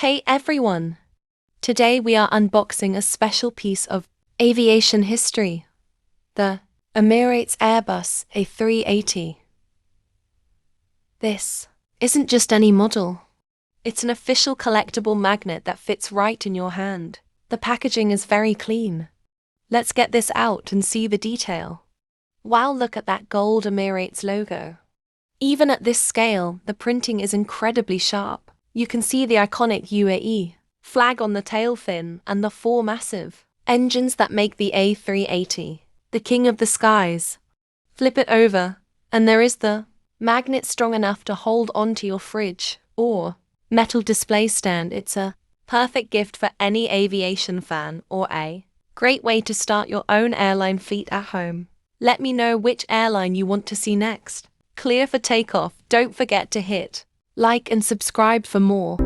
Hey everyone! Today we are unboxing a special piece of aviation history, the Emirates Airbus A380. This isn't just any model. It's an official collectible magnet that fits right in your hand. The packaging is very clean. Let's get this out and see the detail. Wow, look at that gold Emirates logo. Even at this scale, the printing is incredibly sharp. You can see the iconic UAE flag on the tail fin and the four massive engines that make the A380 the king of the skies. Flip it over, and there is the magnet strong enough to hold onto your fridge or metal display stand. It's a perfect gift for any aviation fan or a great way to start your own airline fleet at home. Let me know which airline you want to see next. Clear for takeoff. Don't forget to hit like and subscribe for more.